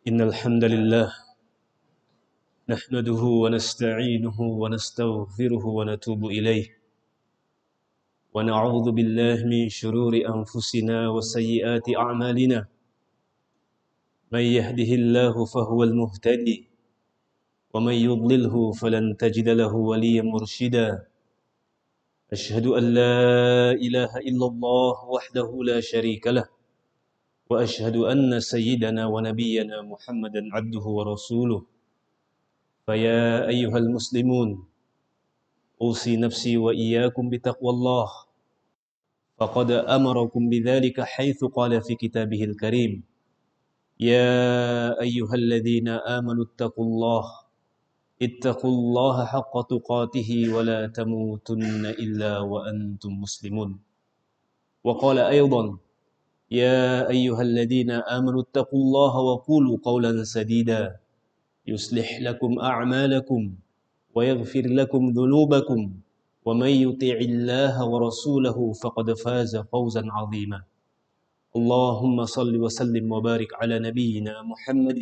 إن الحمد لله نحمده ونستعينه ونستغفره ونتوب إليه ونعوذ بالله من شرور أنفسنا وسيئات أعمالنا من يهده الله فهو المهتدي ومن يضلله فلن تجد له وليا مرشدا أشهد أن لا إله إلا الله وحده لا شريك له وأشهد أن سيدنا ونبينا محمدا عبده ورسوله فيا أيها المسلمون أوصي نفسي وإياكم بتقوى الله فقد أمركم بذلك حيث قال في كتابه الكريم يا أيها الذين آمنوا اتقوا الله حق تقاته ولا تموتن إلا وأنتم مسلمون وقال أيضا يا أيها الذين آمنوا اتقوا الله وقولوا قولا سديدا يصلح لكم أعمالكم ويغفر لكم ذنوبكم ومن يطع الله ورسوله فقد فاز فوزا عظيما اللهم صل وسلم وبارك على نبينا محمد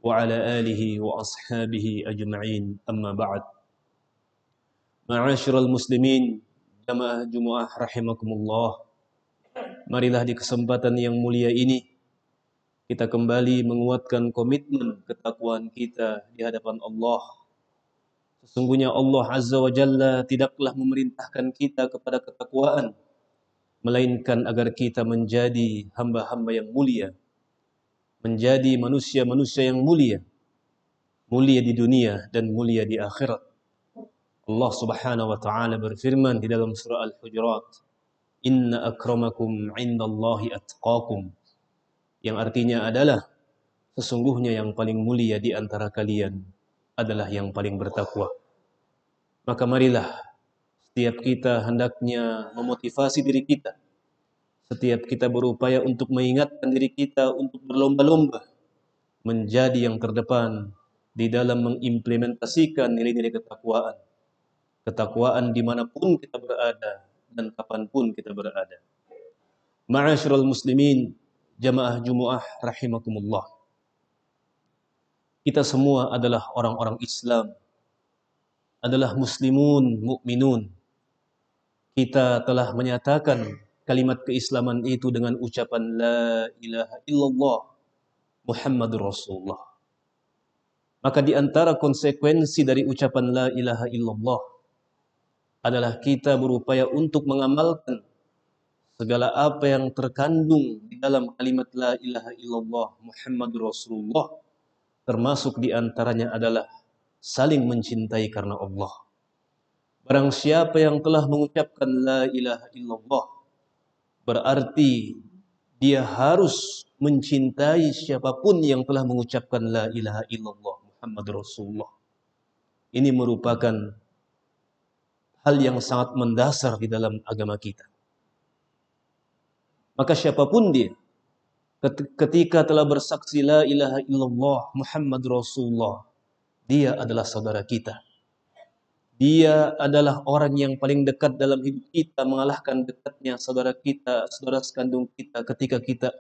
وعلى آله وأصحابه أجمعين أما بعد معاشر المسلمين jamaah Jumat rahimakumullah. Marilah di kesempatan yang mulia ini kita kembali menguatkan komitmen ketakwaan kita di hadapan Allah. Sesungguhnya Allah Azza wa Jalla tidaklah memerintahkan kita kepada ketakwaan, melainkan agar kita menjadi hamba-hamba yang mulia, menjadi manusia-manusia yang mulia, mulia di dunia dan mulia di akhirat. Allah Subhanahu wa taala berfirman di dalam surah Al-Hujurat, "Inna akramakum 'indallahi atqakum." Yang artinya adalah sesungguhnya yang paling mulia di antara kalian adalah yang paling bertakwa. Maka marilah setiap kita hendaknya memotivasi diri kita. Setiap kita berupaya untuk mengingatkan diri kita untuk berlomba-lomba menjadi yang terdepan di dalam mengimplementasikan nilai-nilai ketakwaan. Ketakwaan dimanapun kita berada dan kapanpun kita berada. Ma'asyiral muslimin, jamaah Jumu'ah rahimakumullah. Kita semua adalah orang-orang Islam, adalah muslimun, mukminun. Kita telah menyatakan kalimat keislaman itu dengan ucapan la ilaha illallah Muhammadur Rasulullah. Maka di antara konsekuensi dari ucapan la ilaha illallah adalah kita berupaya untuk mengamalkan segala apa yang terkandung di dalam kalimat la ilaha illallah Muhammadur Rasulullah, termasuk di antaranya adalah saling mencintai karena Allah. Barang siapa yang telah mengucapkan la ilaha illallah, berarti dia harus mencintai siapapun yang telah mengucapkan la ilaha illallah Muhammadur Rasulullah. Ini merupakan hal yang sangat mendasar di dalam agama kita. Maka siapapun dia, ketika telah bersaksi la ilaha illallah Muhammad Rasulullah, dia adalah saudara kita. Dia adalah orang yang paling dekat dalam hidup kita, mengalahkan dekatnya saudara kita, saudara sekandung kita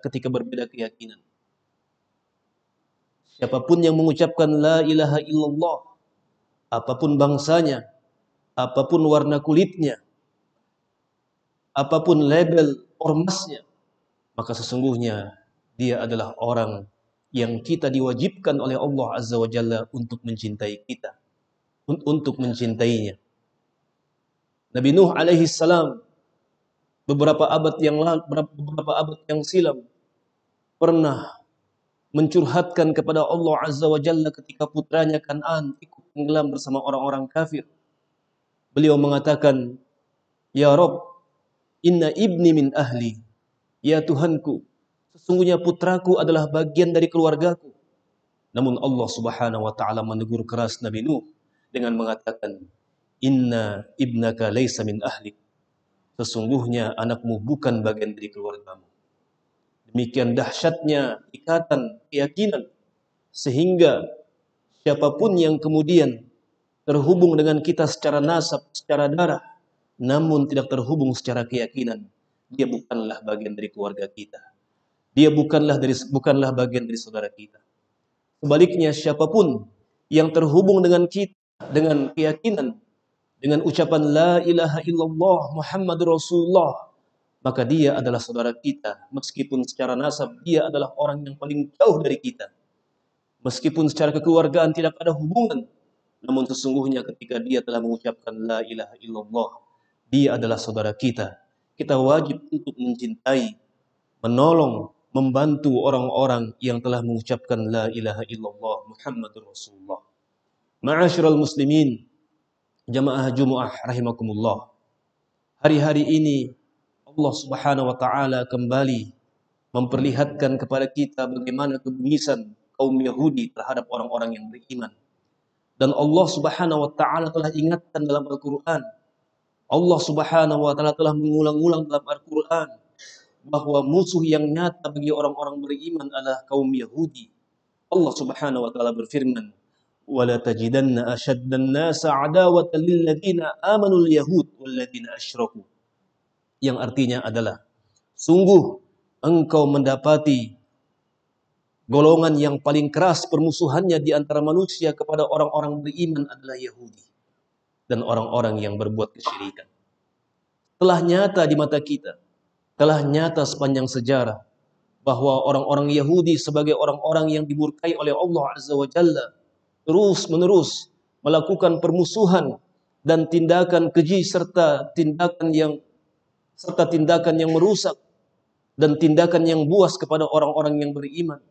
ketika berbeda keyakinan. Siapapun yang mengucapkan la ilaha illallah, apapun bangsanya, apapun warna kulitnya, apapun label ormasnya, maka sesungguhnya dia adalah orang yang kita diwajibkan oleh Allah Azza wa Jalla untuk mencintai kita, untuk mencintainya. Nabi Nuh alaihi salam beberapa abad yang silam pernah mencurhatkan kepada Allah Azza wa Jalla ketika putranya Kan'an ikut tenggelam bersama orang-orang kafir. Beliau mengatakan, "Ya Rabb, inna ibni min ahli." Ya Tuhanku, sesungguhnya putraku adalah bagian dari keluargaku. Namun Allah Subhanahu wa taala menegur keras Nabi Nuh dengan mengatakan, "Inna ibnaka laisa min ahli." Sesungguhnya anakmu bukan bagian dari keluargamu. Demikian dahsyatnya ikatan keyakinan sehingga siapapun yang kemudian terhubung dengan kita secara nasab, secara darah, namun tidak terhubung secara keyakinan, dia bukanlah bagian dari keluarga kita. Dia bukanlah bagian dari saudara kita. Sebaliknya siapapun yang terhubung dengan kita dengan keyakinan, dengan ucapan la ilaha illallah Muhammadur Rasulullah, maka dia adalah saudara kita. Meskipun secara nasab dia adalah orang yang paling jauh dari kita. Meskipun secara kekeluargaan tidak ada hubungan, namun sesungguhnya ketika dia telah mengucapkan la ilaha illallah, dia adalah saudara kita. Kita wajib untuk mencintai, menolong, membantu orang-orang yang telah mengucapkan la ilaha illallah Muhammadur Rasulullah. Ma'asyiral muslimin, jamaah Jumu'ah rahimakumullah. Hari-hari ini Allah Subhanahu wa taala kembali memperlihatkan kepada kita bagaimana kebengisan kaum Yahudi terhadap orang-orang yang beriman. Dan Allah Subhanahu wa taala telah ingatkan dalam Al-Qur'an. Allah Subhanahu wa taala telah mengulang-ulang dalam Al-Qur'an bahwa musuh yang nyata bagi orang-orang beriman adalah kaum Yahudi. Allah Subhanahu wa taala berfirman, "Wala tajidanna ashaddan nasa 'adawatan lil ladzina amanu al-yahud wal ladzina asyraku." Yang artinya adalah, sungguh engkau mendapati golongan yang paling keras permusuhannya di antara manusia kepada orang-orang beriman adalah Yahudi dan orang-orang yang berbuat kesyirikan. Telah nyata di mata kita, telah nyata sepanjang sejarah bahwa orang-orang Yahudi sebagai orang-orang yang dimurkai oleh Allah Azza wa Jalla terus-menerus melakukan permusuhan dan tindakan keji serta tindakan yang merusak dan tindakan yang buas kepada orang-orang yang beriman.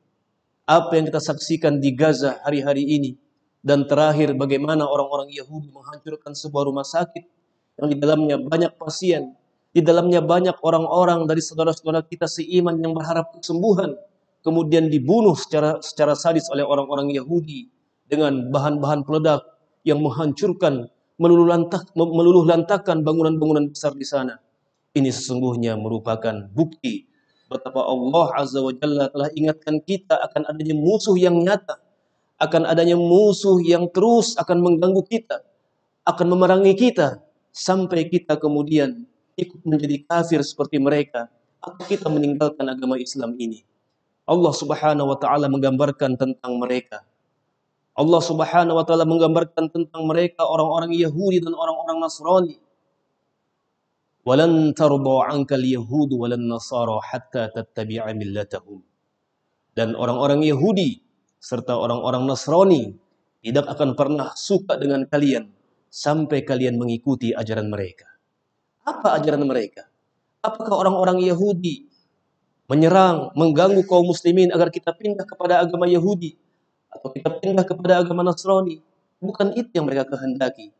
Apa yang kita saksikan di Gaza hari-hari ini, dan terakhir bagaimana orang-orang Yahudi menghancurkan sebuah rumah sakit yang di dalamnya banyak pasien, di dalamnya banyak orang-orang dari saudara-saudara kita seiman yang berharap kesembuhan, kemudian dibunuh secara sadis oleh orang-orang Yahudi dengan bahan-bahan peledak yang menghancurkan, meluluh lantakkan bangunan-bangunan besar di sana. Ini sesungguhnya merupakan bukti betapa Allah Azza wa Jalla telah ingatkan kita akan adanya musuh yang nyata, akan adanya musuh yang terus akan mengganggu kita, akan memerangi kita, sampai kita kemudian ikut menjadi kafir seperti mereka, atau kita meninggalkan agama Islam ini. Allah Subhanahu wa taala menggambarkan tentang mereka. Allah Subhanahu wa taala menggambarkan tentang mereka orang-orang Yahudi dan orang-orang Nasrani. Walan tarda 'ankal yahudu walan nasara hatta tattabi'a millatahum. Dan orang-orang Yahudi serta orang-orang Nasrani tidak akan pernah suka dengan kalian sampai kalian mengikuti ajaran mereka. Apa ajaran mereka? Apakah orang-orang Yahudi menyerang, mengganggu kaum muslimin agar kita pindah kepada agama Yahudi atau kita pindah kepada agama Nasrani? Bukan itu yang mereka kehendaki.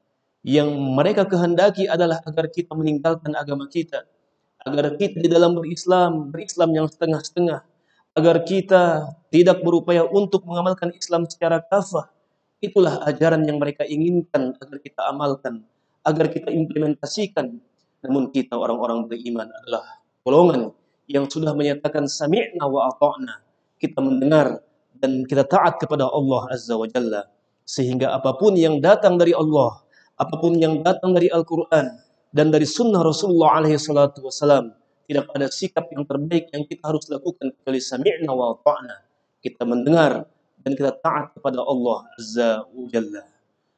Yang mereka kehendaki adalah agar kita meninggalkan agama kita, agar kita di dalam berislam yang setengah-setengah, agar kita tidak berupaya untuk mengamalkan Islam secara kafah. Itulah ajaran yang mereka inginkan agar kita amalkan, agar kita implementasikan. Namun kita orang-orang beriman adalah golongan yang sudah menyatakan sami'na wa ata'na. Kita mendengar dan kita taat kepada Allah Azza wa Jalla. Sehingga apapun yang datang dari Allah, apapun yang datang dari Al-Quran dan dari sunnah Rasulullah alaihi salatu wassalam, tidak ada sikap yang terbaik yang kita harus lakukan kecuali sami'na wa ata'na. Kita mendengar dan kita taat kepada Allah Azza wa Jalla.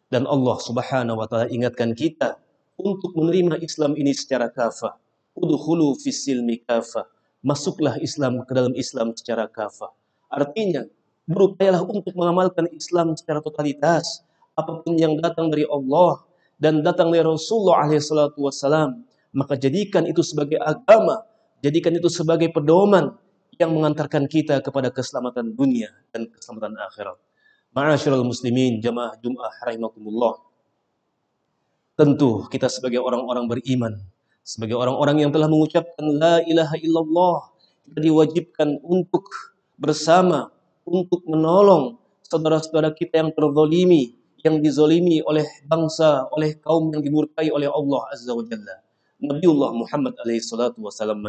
Dan Allah Subhanahu wa taala ingatkan kita untuk menerima Islam ini secara kafah. Udkhulu fis silmi kafah. Masuklah Islam ke dalam Islam secara kafah. Artinya, berupayalah untuk mengamalkan Islam secara totalitas. Apapun yang datang dari Allah dan datang dari Rasulullah alaihissalatu wassalam, maka jadikan itu sebagai agama, jadikan itu sebagai pedoman yang mengantarkan kita kepada keselamatan dunia dan keselamatan akhirat. Ma'asyiral muslimin, jamaah Jum'ah rahimakumullah. Tentu kita sebagai orang-orang beriman, sebagai orang-orang yang telah mengucapkan la ilaha illallah, kita diwajibkan untuk bersama, untuk menolong saudara-saudara kita yang terzalimi, yang dizalimi oleh bangsa, oleh kaum yang dimurkai oleh Allah Azza wa Jalla. Nabiullah Muhammad alaihi salatu wasallam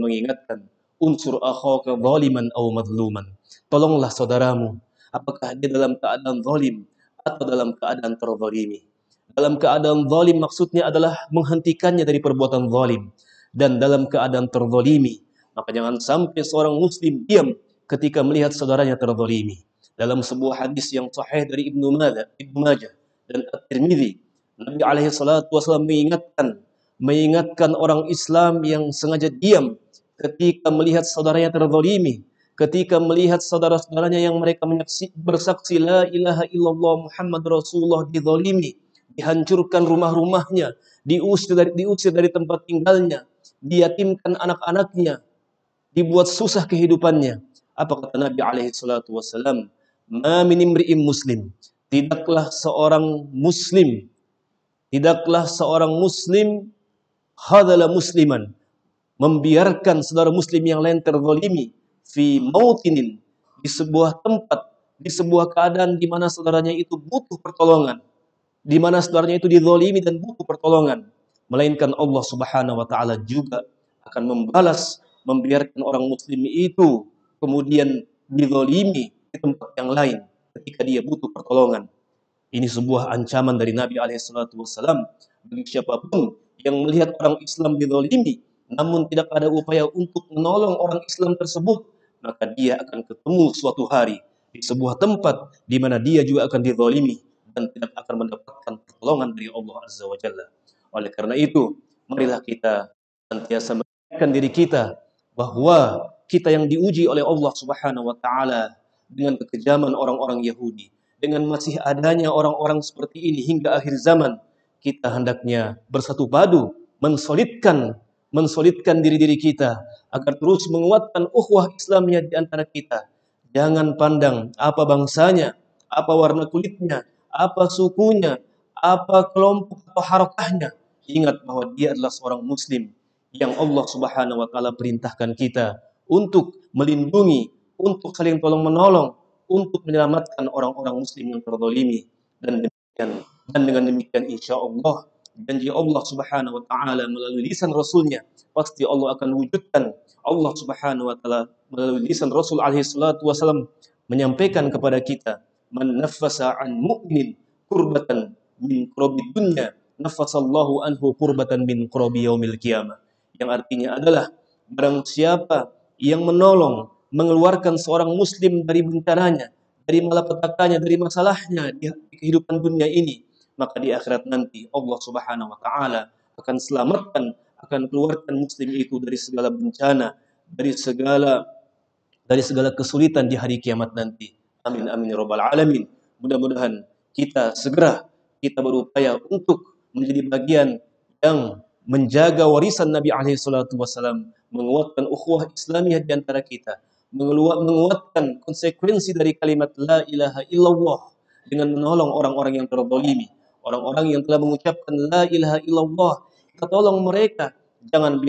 mengingatkan, unsur akhaka zaliman aw madluman. Tolonglah saudaramu, apakah dia dalam keadaan zalim atau dalam keadaan terzalimi. Dalam keadaan zalim maksudnya adalah menghentikannya dari perbuatan zalim, dan dalam keadaan terzalimi, maka jangan sampai seorang muslim diam ketika melihat saudaranya terzalimi. Dalam sebuah hadis yang sahih dari Ibnu Majah dan At-Tirmidzi, Nabi alaihi salatu wasallam mengingatkan orang Islam yang sengaja diam ketika melihat saudaranya terzalimi, ketika melihat saudara-saudaranya yang mereka bersaksi la ilaha illallah Muhammad Rasulullah dizalimi, dihancurkan rumah-rumahnya, diusir dari tempat tinggalnya, diyatimkan anak-anaknya, dibuat susah kehidupannya. Apa kata Nabi alaihi salatu wasallam? Ma min imri'in muslim. Tidaklah seorang muslim, tidaklah seorang muslim khadala musliman, membiarkan saudara muslim yang lain terzalimi fi mautinin, di sebuah tempat, di sebuah keadaan di mana saudaranya itu butuh pertolongan, di mana saudaranya itu dizalimi dan butuh pertolongan, melainkan Allah Subhanahu wa taala juga akan membalas, membiarkan orang muslim itu kemudian dizalimi di tempat yang lain ketika dia butuh pertolongan. Ini sebuah ancaman dari Nabi alaihissalatu wassalam bagi siapapun yang melihat orang Islam dizalimi namun tidak ada upaya untuk menolong orang Islam tersebut, maka dia akan ketemu suatu hari di sebuah tempat di mana dia juga akan dizalimi dan tidak akan mendapatkan pertolongan dari Allah Azza wa Jalla. Oleh karena itu, marilah kita senantiasa mengingatkan diri kita bahwa kita yang diuji oleh Allah Subhanahu wa taala dengan kekejaman orang-orang Yahudi, dengan masih adanya orang-orang seperti ini hingga akhir zaman, kita hendaknya bersatu padu, mensolidkan diri-diri kita agar terus menguatkan ukhuwah Islamiyah di antara kita. Jangan pandang apa bangsanya, apa warna kulitnya, apa sukunya, apa kelompok atau harakahnya. Ingat bahwa dia adalah seorang muslim yang Allah Subhanahu wa taala perintahkan kita untuk melindungi, untuk saling tolong menolong, untuk menyelamatkan orang-orang muslim yang terzalimi. Dan dengan demikian insya Allah janji Allah Subhanahu wa taala melalui lisan Rasulnya pasti Allah akan wujudkan. Allah Subhanahu wa taala melalui lisan Rasul alaihi salatu wasallam menyampaikan kepada kita, man nafasa an mu'min kurbatan min qurabi dunya nafasallahu anhu kurbatan min qurabi yaumil qiyamah. Yang artinya adalah barang siapa yang menolong, mengeluarkan seorang muslim dari bencananya, dari malapetakannya, dari masalahnya di kehidupan dunia ini, maka di akhirat nanti Allah Subhanahu wa taala akan selamatkan, akan keluarkan muslim itu dari segala bencana, dari segala kesulitan di hari kiamat nanti. Amin amin ya rabbal alamin. Mudah-mudahan kita berupaya untuk menjadi bagian yang menjaga warisan Nabi alaihi salatu wasallam, menguatkan ukhuwah Islamiyah di antara kita, menguatkan konsekuensi dari kalimat la ilaha illallah dengan menolong orang-orang yang terzalimi, orang-orang yang telah mengucapkan la ilaha illallah. Kita tolong mereka, jangan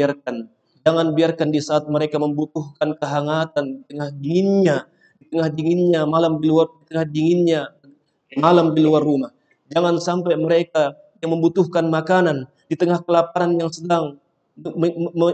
biarkan di saat mereka membutuhkan kehangatan di tengah dinginnya malam di luar rumah. Jangan sampai mereka yang membutuhkan makanan di tengah kelaparan yang sedang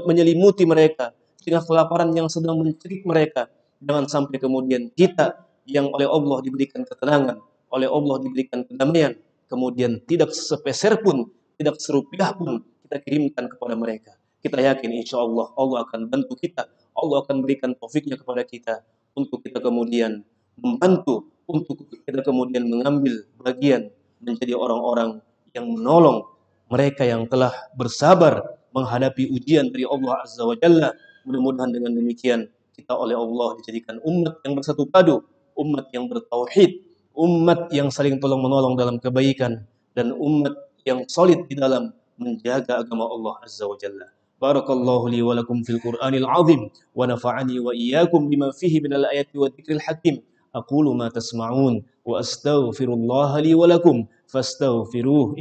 menyelimuti mereka, di tengah kelaparan yang sedang mencerit mereka. Jangan sampai kemudian kita yang oleh Allah diberikan ketenangan, oleh Allah diberikan kedamaian, kemudian tidak sepeser pun, tidak serupiah pun kita kirimkan kepada mereka. Kita yakin insya Allah Allah akan bantu kita, Allah akan berikan taufiknya kepada kita untuk kita kemudian membantu, untuk kita kemudian mengambil bagian menjadi orang-orang yang menolong mereka yang telah bersabar menghadapi ujian dari Allah Azza wa Jalla. Mudah-mudahan dengan demikian kita oleh Allah dijadikan umat yang bersatu padu, umat yang bertauhid, umat yang saling tolong menolong dalam kebaikan, dan umat yang solid di dalam menjaga agama Allah Azza wa Jalla. Barakallahu li wa lakum fil Qur'anil azim wa nafa'ani wa iyyakum bima fihi minal ayati wa dzikril hakim. Aqulu ma tasma'un wa astaghfirullah li wa lakum fastaghfiruh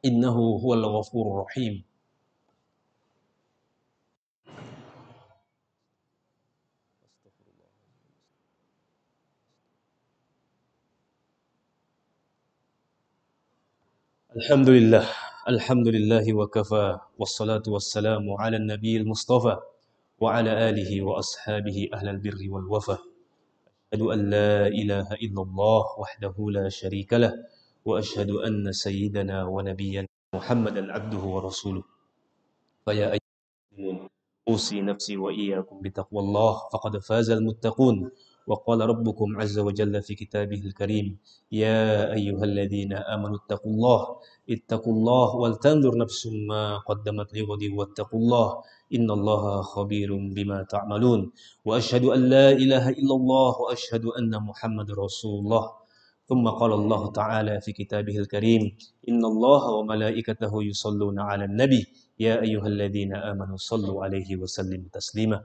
innahu huwal ghafurur rahim. Alhamdulillah, alhamdulillah wa kafa, wassalatu wassalamu ala nabiyil mustafa wa ala alihi wa ashabihi ahlal birri wal wafa. Asyhadu an la ilaha illallah wahdahu la syarika lah wa asyhadu anna sayyidana wa nabiyyana Muhammadan abduhu wa rasuluh. Fa ya ayyuhal أوصي نفسي وإياكم بتقوى الله فقد فاز المتقون. وقال ربكم عز وجل في كتابه الكريم: يا أيها الذين آمنوا اتقوا الله ولتنظر نفس ما قدمت لغد واتقوا الله إن الله خبير بما تعملون. وأشهد أن لا إله إلا الله وأشهد أن محمد رسول الله. ثم قال الله تعالى في كتابه الكريم: إن الله وملائكته يصلون على النبي يا أيها الذين آمنوا صلوا عليه وسلموا تسليما.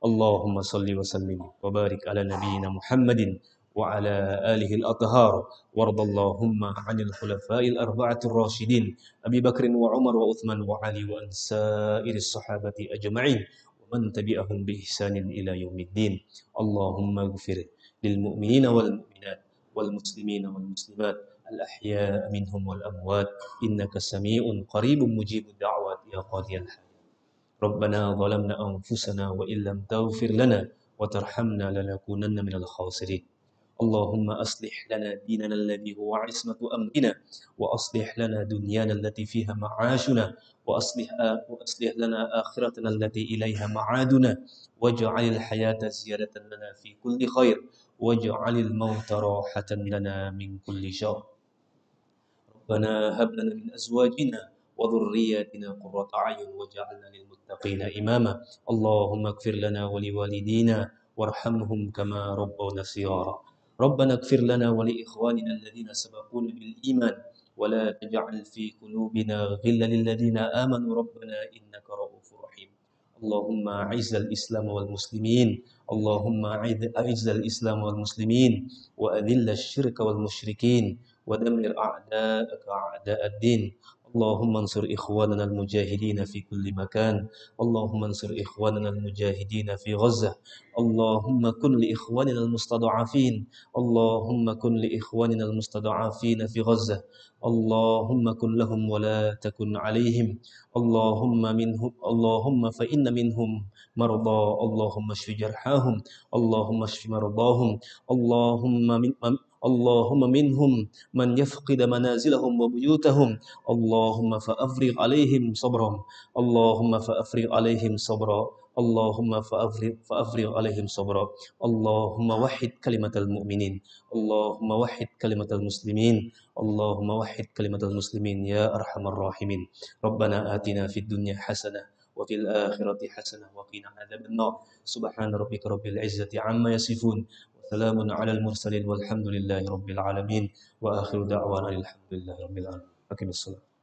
اللهم صل وسلم وبارك على نبينا محمد وعلى آله الأطهار. وارض اللهم عن الخلفاء الأربعة الراشدين أبي بكر وعمر وعثمان وعلي وعن سائر الصحابة أجمعين ومن تبعهم بإحسان إلى يوم الدين. اللهم اغفر للمؤمنين والمؤمنات والمسلمين والمسلمات الأحياء منهم والأموات إنك سميع قريب مجيب الدعوات يا قاضي الحاجات. ربنا ظلمنا أنفسنا وإن لم تغفر لنا وترحمنا لنكونن من الخاسرين. اللهم أصلح لنا ديننا الذي هو عصمة أمرنا وأصلح لنا دنيانا التي فيها معاشنا وأصلح لنا آخرتنا التي إليها معادنا واجعل الحياة زيادة لنا في كل خير واجعل الموت راحة لنا من كل شر. ربنا هب لنا من أزواجنا وذرياتنا قرة أعين واجعلنا للمتقين إماما. اللهم اغفر لنا ولوالدينا وارحمهم كما ربونا صغارا. ربنا اغفر لنا ولإخواننا الذين سبقونا بالإيمان ولا تجعل في قلوبنا غلا للذين آمنوا ربنا إنك رؤوف رحيم. اللهم أعز الإسلام والمسلمين. اللهم أعز الإسلام والمسلمين وأذل الشرك والمشركين ودمر أعداءك أعداء الدين. اللهم انصر إخواننا المجاهدين في كل مكان. اللهم انصر إخواننا المجاهدين في غزة. اللهم كن لإخواننا المستضعفين. اللهم كن لإخواننا المستضعفين في غزة. اللهم كن لهم ولا تكن عليهم. اللهم فإن منهم مرضى. اللهم اشف جرحاهم. اللهم اشف مرضاهم. اللهم منهم من يفقد منازلهم وبيوتهم. اللهم فأفرغ عليهم صبرا. اللهم فأفرغ عليهم صبرا. اللهم فأفرغ عليهم صبرا. اللهم وحد كلمة المؤمنين. اللهم وحد كلمة المسلمين. اللهم وحد كلمة المسلمين يا أرحم الراحمين. ربنا آتنا في الدنيا حسنة وفي الآخرة حسنة وقنا عذاب النار. سبحان ربك رب العزة عما يصفون وسلام على المرسلين والحمد لله رب العالمين. وآخر دعوانا الحمد لله رب العالمين. أقم الصلاة.